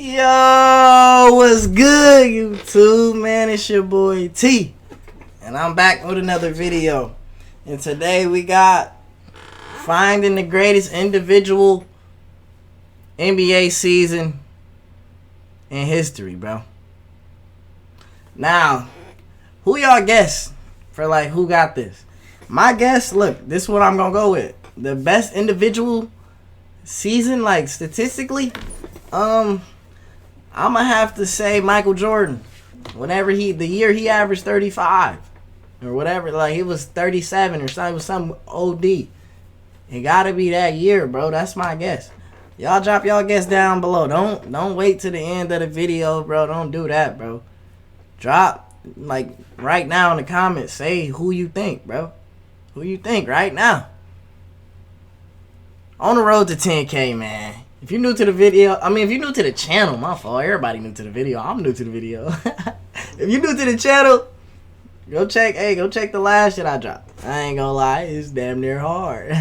Yo, what's good, YouTube, man? It's your boy T, and I'm back with another video. And today we got finding the greatest individual NBA season in history, bro. Now, who y'all guess for like who got this? My guess, look, this is what I'm gonna go with. The best individual season, like statistically, I'm gonna have to say Michael Jordan. The year he averaged 35 or whatever, like it was 37 or something, it was some OD. It gotta be that year, bro. That's my guess. Y'all drop y'all guess down below. Don't wait to the end of the video, bro. Don't do that, bro. Drop like right now in the comments. Say who you think, bro. Who you think right now? On the road to 10K, man. If you're new to the video, if you're new to the channel, my fault. Everybody new to the video. I'm new to the video. If you're new to the channel, go check the last shit I dropped. I ain't gonna lie, it's damn near hard.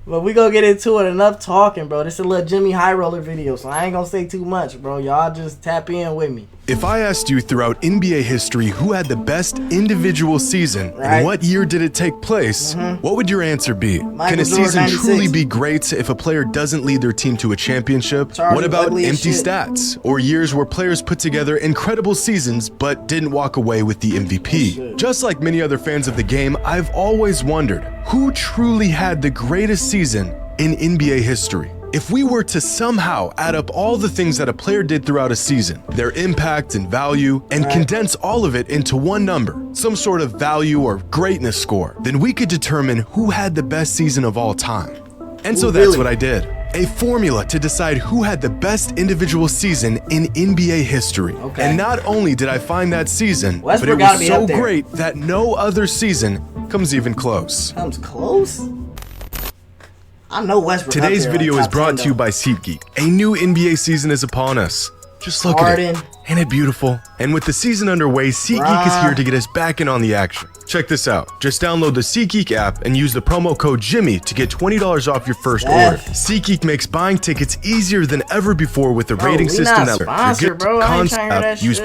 But we gonna get into it. Enough talking, bro. This is a little Jimmy High Roller video, so I ain't gonna say too much, bro. Y'all just tap in with me. If I asked you throughout NBA history who had the best individual season and what year did it take place, what would your answer be? Can a season truly be great if a player doesn't lead their team to a championship? What about empty stats or years where players put together incredible seasons but didn't walk away with the MVP? Just like many other fans of the game, I've always wondered who truly had the greatest season in NBA history. If we were to somehow add up all the things that a player did throughout a season, their impact and value, and condense all of it into one number, some sort of value or greatness score, then we could determine who had the best season of all time. And so that's what I did. A formula to decide who had the best individual season in NBA history. And not only did I find that season, but it was so great that no other season comes even close. Comes close? I know Westbrook. Today's video is brought to you by SeatGeek. A new NBA season is upon us. Just look at it. Ain't it beautiful? And with the season underway, SeatGeek is here to get us back in on the action. Check this out. Just download the SeatGeek app and use the promo code Jimmy to get $20 off your first order. SeatGeek makes buying tickets easier than ever before with the rating system that concept use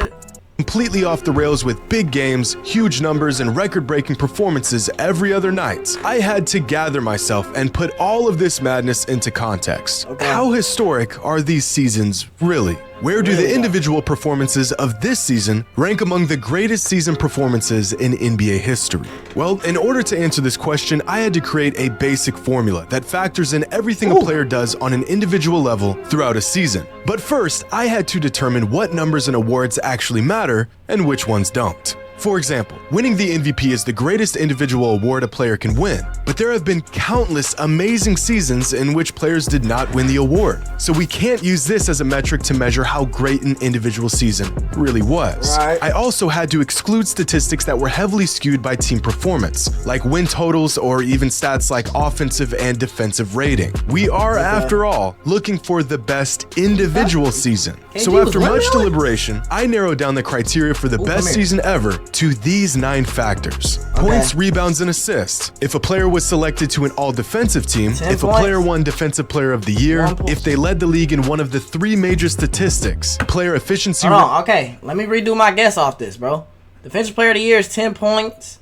completely off the rails with big games, huge numbers, and record-breaking performances every other night. I had to gather myself and put all of this madness into context. How historic are these seasons really? Where do the individual performances of this season rank among the greatest season performances in NBA history? Well, in order to answer this question, I had to create a basic formula that factors in everything a player does on an individual level throughout a season. But first, I had to determine what numbers and awards actually matter and which ones don't. For example, winning the MVP is the greatest individual award a player can win, but there have been countless amazing seasons in which players did not win the award. So we can't use this as a metric to measure how great an individual season really was. I also had to exclude statistics that were heavily skewed by team performance, like win totals or even stats like offensive and defensive rating. We are, after all, looking for the best individual season. So after much deliberation, I narrowed down the criteria for the best season ever to these 9 factors. Points, rebounds, and assists. If a player was selected to an all-defensive team, if a player won Defensive Player of the Year, if they led the league in one of the 3 major statistics, player efficiency... Hold on, okay. Let me redo my guess off this, bro. Defensive Player of the Year is 10 points.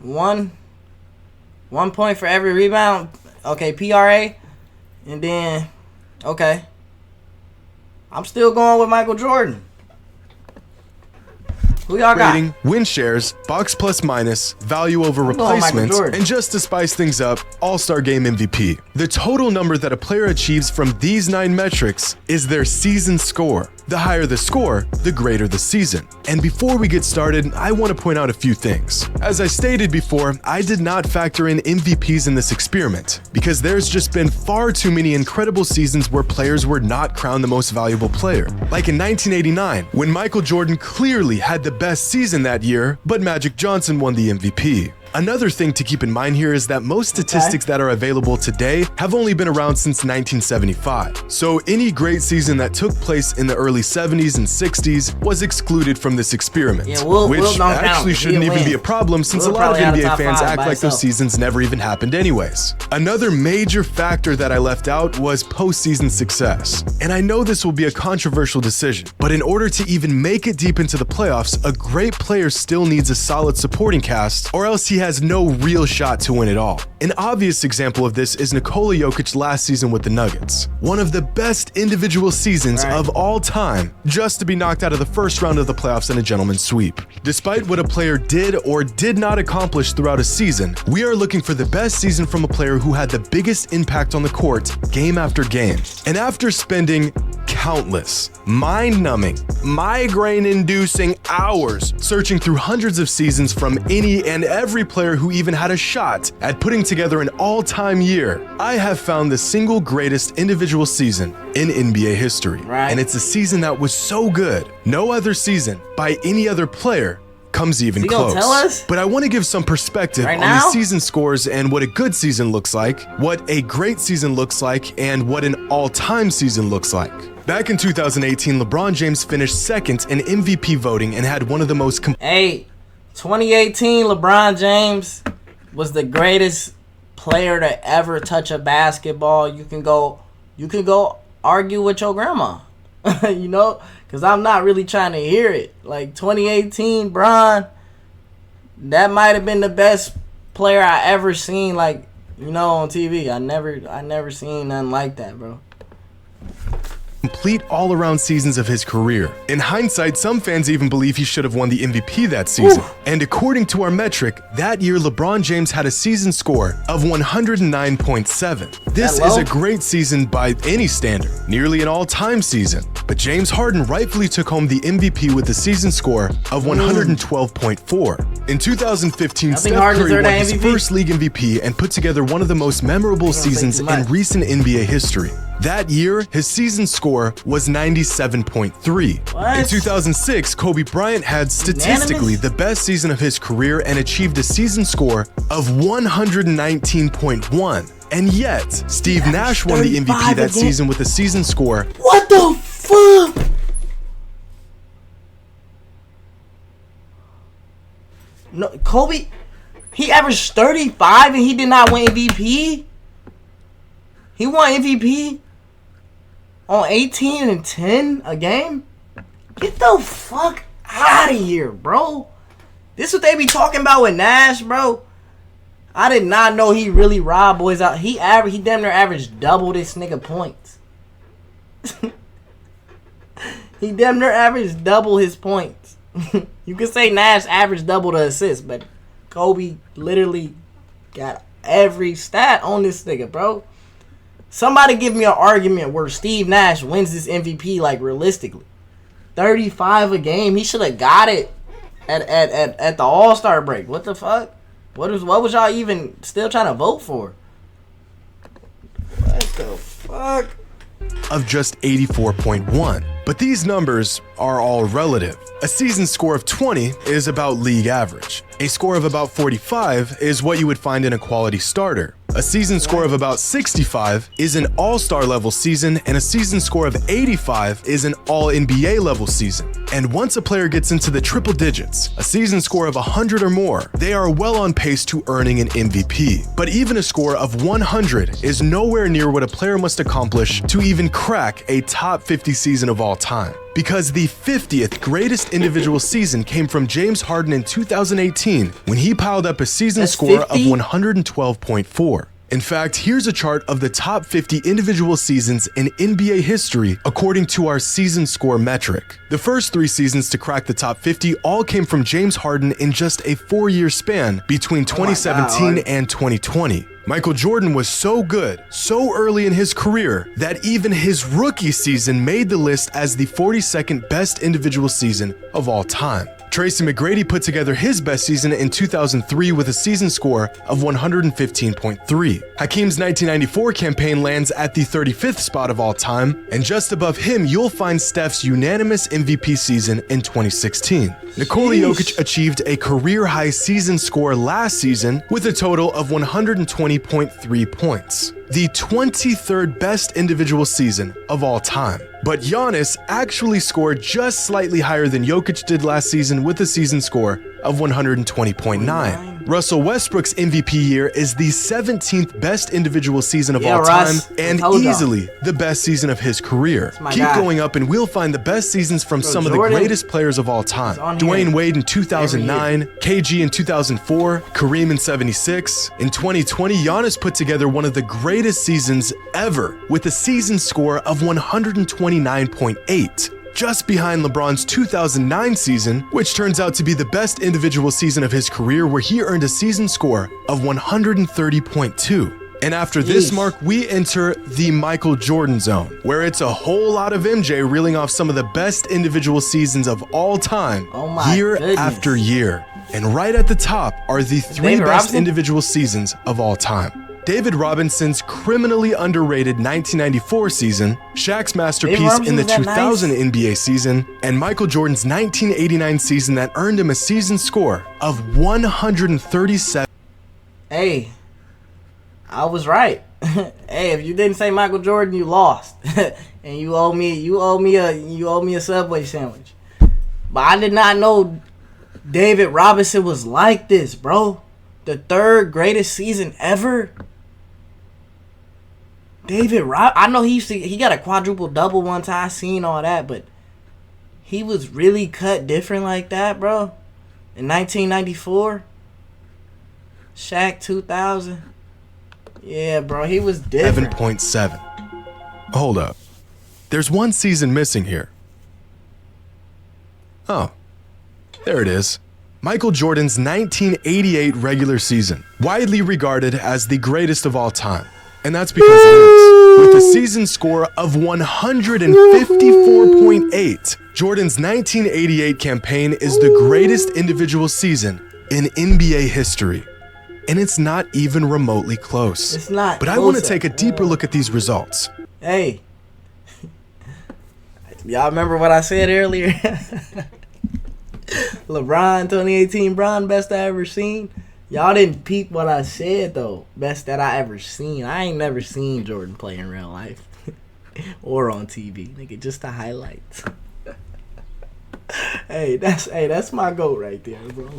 One point for every rebound. Okay, PRA. And then, okay. I'm still going with Michael Jordan. Who y'all got? Rating, win shares, box plus minus, value over replacements, and just to spice things up, All-Star Game MVP. The total number that a player achieves from these 9 metrics is their season score. The higher the score, the greater the season. And before we get started, I want to point out a few things. As I stated before, I did not factor in MVPs in this experiment, because there's just been far too many incredible seasons where players were not crowned the most valuable player. Like in 1989, when Michael Jordan clearly had the best season that year, but Magic Johnson won the MVP. Another thing to keep in mind here is that most statistics that are available today have only been around since 1975. So any great season that took place in the early 70s and 60s was excluded from this experiment, which actually shouldn't even be a problem since a lot of NBA fans act like those seasons never even happened anyways. Another major factor that I left out was postseason success. And I know this will be a controversial decision, but in order to even make it deep into the playoffs, a great player still needs a solid supporting cast, or else he has no real shot to win it all. An obvious example of this is Nikola Jokic last season with the Nuggets. One of the best individual seasons of all time, just to be knocked out of the first round of the playoffs in a gentleman's sweep. Despite what a player did or did not accomplish throughout a season, we are looking for the best season from a player who had the biggest impact on the court game after game. And after spending countless, mind-numbing, migraine-inducing hours searching through hundreds of seasons from any and every player who even had a shot at putting together an all-time year, I have found the single greatest individual season in NBA history. And it's a season that was so good, no other season by any other player comes even close. Tell us? But I want to give some perspective on the season scores and what a good season looks like, what a great season looks like, and what an all-time season looks like. Back in 2018, LeBron James finished second in MVP voting and had one of the most 2018 LeBron James was the greatest player to ever touch a basketball. You can go argue with your grandma. You know, because I'm not really trying to hear it. Like 2018 Bron, that might have been the best player I ever seen, like, you know, on TV. I never seen nothing like that, bro. Complete all-around seasons of his career. In hindsight, some fans even believe he should have won the MVP that season. And according to our metric, that year LeBron James had a season score of 109.7. This is a great season by any standard, nearly an all-time season. But James Harden rightfully took home the MVP with a season score of 112.4. In 2015, Steph Curry won his first league MVP and put together one of the most memorable seasons in recent NBA history. That year, his season score was 97.3. In 2006, Kobe Bryant had statistically the best season of his career and achieved a season score of 119.1. And yet, Steve Nash won the MVP that season with a season score. What the fuck? No, Kobe, he averaged 35 and he did not win MVP? He won MVP on 18 and 10 a game? Get the fuck out of here, bro. This is what they be talking about with Nash, bro. I did not know he really robbed boys out. He damn near averaged double this nigga points. He damn near averaged double his points. You could say Nash averaged double the assists, but Kobe literally got every stat on this nigga, bro. Somebody give me an argument where Steve Nash wins this MVP, like, realistically. 35 a game. He should have got it at the All-Star break. What the fuck? What was y'all even still trying to vote for? What the fuck? Of just 84.1. But these numbers are all relative. A season score of 20 is about league average. A score of about 45 is what you would find in a quality starter. A season score of about 65 is an all-star level season, and a season score of 85 is an all-NBA level season. And once a player gets into the triple digits, a season score of 100 or more, they are well on pace to earning an MVP. But even a score of 100 is nowhere near what a player must accomplish to even crack a top 50 season of all time. Because the 50th greatest individual season came from James Harden in 2018 when he piled up a season score of 112.4. In fact, here's a chart of the top 50 individual seasons in NBA history according to our season score metric. The first 3 seasons to crack the top 50 all came from James Harden in just a 4-year span between 2017 and 2020. Michael Jordan was so good, so early in his career, that even his rookie season made the list as the 42nd best individual season of all time. Tracy McGrady put together his best season in 2003 with a season score of 115.3. Hakeem's 1994 campaign lands at the 35th spot of all time, and just above him you'll find Steph's unanimous MVP season in 2016. Nikola Jokic achieved a career-high season score last season with a total of 120.3 points, the 23rd best individual season of all time. But Giannis actually scored just slightly higher than Jokic did last season with a season score of 120.9. Russell Westbrook's MVP year is the 17th best individual season of all time and easily the best season of his career. Keep going up and we'll find the best seasons from some of the greatest players of all time. Dwayne Wade in 2009, KG in 2004, Kareem in 76. In 2020, Giannis put together one of the greatest seasons ever with a season score of 129.8. Just behind LeBron's 2009 season, which turns out to be the best individual season of his career where he earned a season score of 130.2. And after this mark, we enter the Michael Jordan zone, where it's a whole lot of MJ reeling off some of the best individual seasons of all time, year after year. And right at the top are the three best individual seasons of all time. David Robinson's criminally underrated 1994 season, Shaq's masterpiece in the 2000 NBA season, and Michael Jordan's 1989 season that earned him a season score of 137. Hey, I was right. Hey, if you didn't say Michael Jordan, you lost, and you owe me a Subway sandwich. But I did not know David Robinson was like this, bro. The third greatest season ever. I know he got a quadruple double one time. I seen all that, but he was really cut different like that, bro. In 1994, Shaq 2000. Yeah, bro, he was different. 7.7. Hold up. There's one season missing here. Oh, there it is. Michael Jordan's 1988 regular season, widely regarded as the greatest of all time. And that's because it is. With a season score of 154.8, Jordan's 1988 campaign is the greatest individual season in NBA history. And it's not even remotely close. It's not. But I want to take a deeper look at these results. Hey. Y'all remember what I said earlier? LeBron, 2018 Bron, best I ever seen. Y'all didn't peep what I said, though. Best that I ever seen. I ain't never seen Jordan play in real life. Or on TV. Nigga, just the highlights. Hey, that's my GOAT right there, bro.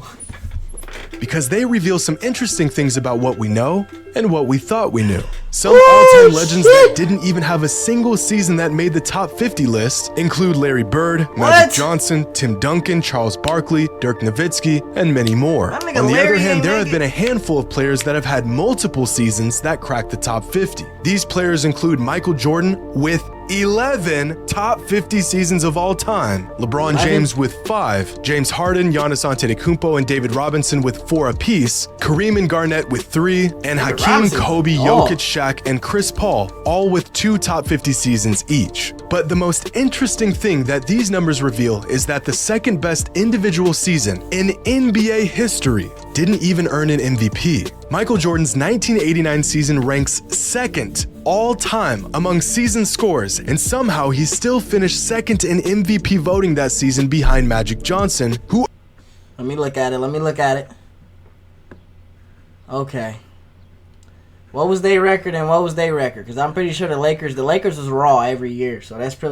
Because they reveal some interesting things about what we know and what we thought we knew. Some all-time legends that didn't even have a single season that made the top 50 list include Larry Bird, Magic Johnson, Tim Duncan, Charles Barkley, Dirk Nowitzki, and many more. On the other hand, there have been a handful of players that have had multiple seasons that cracked the top 50. These players include Michael Jordan with 11 top 50 seasons of all time, LeBron James with 5, James Harden, Giannis Antetokounmpo, and David Robinson with 4 apiece, Kareem and Garnett with 3, and Hakeem, Kobe, Jokic, Shaq, and Chris Paul, all with 2 top 50 seasons each. But the most interesting thing that these numbers reveal is that the second best individual season in NBA history didn't even earn an MVP. Michael Jordan's 1989 season ranks second all time among season scores, and somehow he still finished second in MVP voting that season behind Magic Johnson, who... Let me look at it. Okay. What was their record and what was their record? Because I'm pretty sure the Lakers was raw every year, so that's how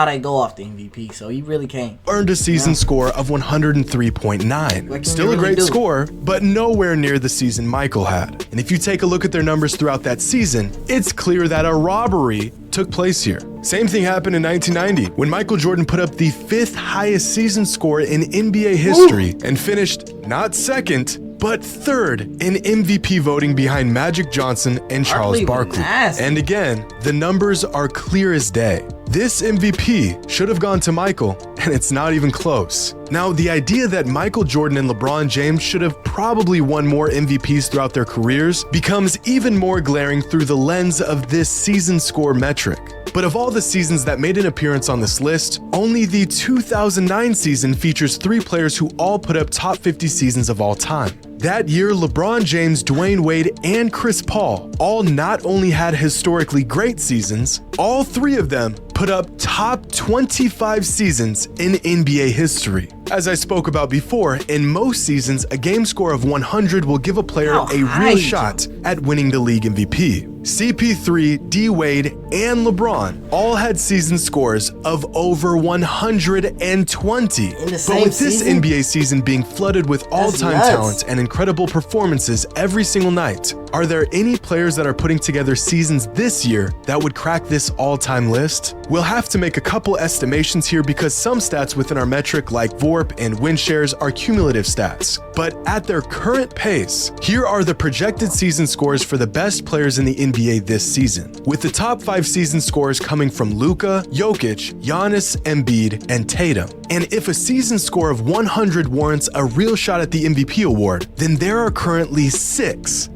they go off the MVP, so he really can't. Earned a season score of 103.9. Still a great score, but nowhere near the season Michael had. And if you take a look at their numbers throughout that season, it's clear that a robbery took place here. Same thing happened in 1990 when Michael Jordan put up the 5th highest season score in NBA history and finished not second, but 3rd in MVP voting behind Magic Johnson and Charles Barkley. And again, the numbers are clear as day. This MVP should have gone to Michael, and it's not even close. Now, the idea that Michael Jordan and LeBron James should have probably won more MVPs throughout their careers becomes even more glaring through the lens of this season score metric. But of all the seasons that made an appearance on this list, only the 2009 season features 3 players who all put up top 50 seasons of all time. That year, LeBron James, Dwayne Wade, and Chris Paul all not only had historically great seasons, all 3 of them put up top 25 seasons in NBA history. As I spoke about before, in most seasons, a game score of 100 will give a player a real shot at winning the league MVP. CP3, D Wade, and LeBron all had season scores of over 120. But with this NBA season being flooded with all-time talent and incredible performances every single night, are there any players that are putting together seasons this year that would crack this all-time list? We'll have to make a couple estimations here because some stats within our metric like VORP and win shares are cumulative stats. But at their current pace, here are the projected season scores for the best players in the NBA this season, with the top 5 season scores coming from Luka, Jokic, Giannis, Embiid, and Tatum. And if a season score of 100 warrants a real shot at the MVP award, then there are currently 6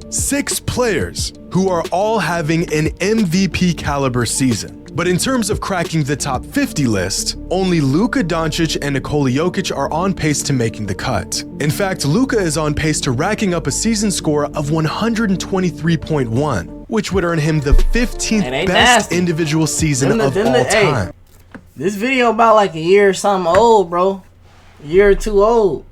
players who are all having an MVP caliber season. But in terms of cracking the top 50 list, only Luka Doncic and Nikola Jokic are on pace to making the cut. In fact, Luka is on pace to racking up a season score of 123.1, which would earn him the 15th best individual season of all time. This video about like a year or something old, bro. A year or 2 old.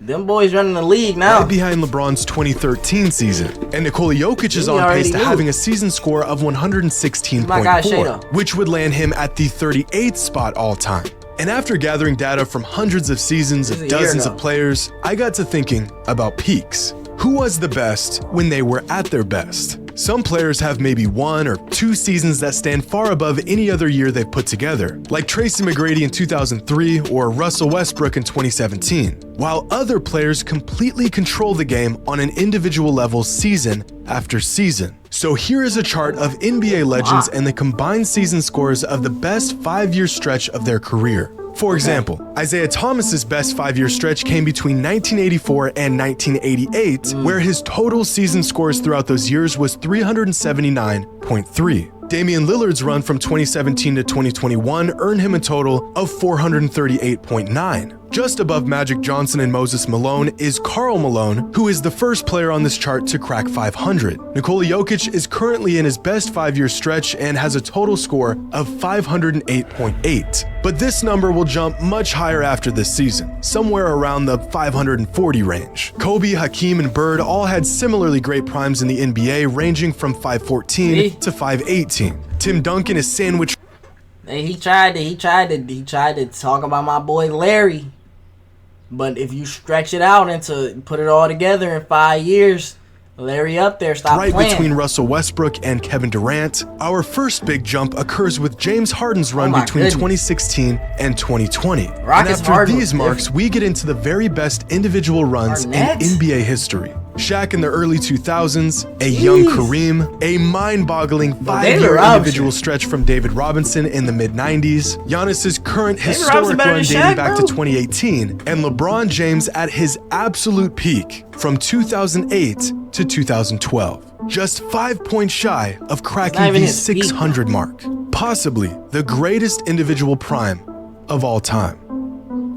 Them boys running the league now. Right behind LeBron's 2013 season. And Nikola Jokic is on pace to having a season score of 116.4, which would land him at the 38th spot all time. And after gathering data from hundreds of seasons of dozens of players, I got to thinking about peaks. Who was the best when they were at their best? Some players have maybe 1 or 2 seasons that stand far above any other year they've put together, like Tracy McGrady in 2003 or Russell Westbrook in 2017, while other players completely control the game on an individual level season after season. So here is a chart of NBA legends and the combined season scores of the best 5-year stretch of their career. For example, Isaiah Thomas's best 5-year stretch came between 1984 and 1988, where his total season scores throughout those years was 379.3. Damian Lillard's run from 2017 to 2021 earned him a total of 438.9. Just above Magic Johnson and Moses Malone is Karl Malone, who is the first player on this chart to crack 500. Nikola Jokic is currently in his best 5-year stretch and has a total score of 508.8. But this number will jump much higher after this season, somewhere around the 540 range. Kobe, Hakeem, and Bird all had similarly great primes in the NBA, ranging from 514 to 518. Tim Duncan is sandwiched. Hey, he tried to talk about my boy Larry. But if you stretch it out into put it all together in 5 years, Larry up there, stop right playing. Between Russell Westbrook and Kevin Durant, our first big jump occurs with James Harden's run between 2016 and 2020. And after these marks, we get into the very best individual runs in NBA history. Shaq in the early 2000s, a young Kareem, a mind-boggling 5-year individual stretch from David Robinson in the mid-90s, Giannis's current historic run dating back to 2018, and LeBron James at his absolute peak from 2008 to 2012. Just 5 points shy of cracking the 600 mark. Possibly the greatest individual prime of all time.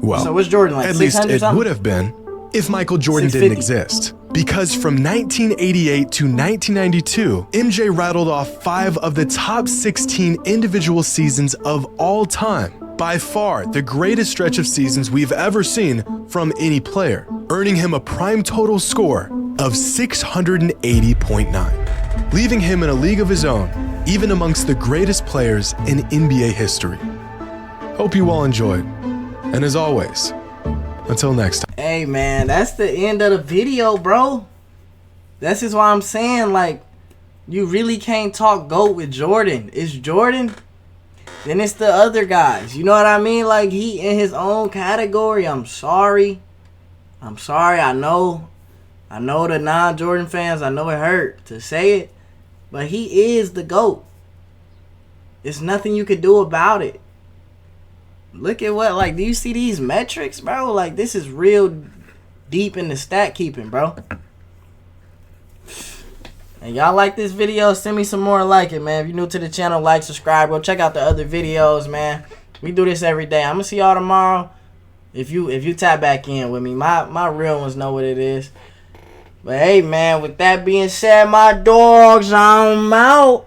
Well, so what's Jordan like? At least it would have been if Michael Jordan didn't exist. Because from 1988 to 1992, MJ rattled off 5 of the top 16 individual seasons of all time. By far, the greatest stretch of seasons we've ever seen from any player, earning him a prime total score of 680.9, leaving him in a league of his own, even amongst the greatest players in NBA history. Hope you all enjoyed. And as always, until next time. Hey man, that's the end of the video, bro. This is why I'm saying, like, you really can't talk GOAT with Jordan. It's Jordan, then it's the other guys. You know what I mean? Like, he in his own category. I'm sorry. I know the non-Jordan fans, I know it hurt to say it, but he is the GOAT. There's nothing you could do about it. Look at what, like, do you see these metrics, bro? Like, this is real deep in the stat keeping, bro. And y'all like this video, send me some more like it, man. If you're new to the channel, like, subscribe. Go check out the other videos, man. We do this every day. I'm going to see y'all tomorrow. If you tap back in with me. My real ones know what it is. But hey, man, with that being said, my dogs, I'm out.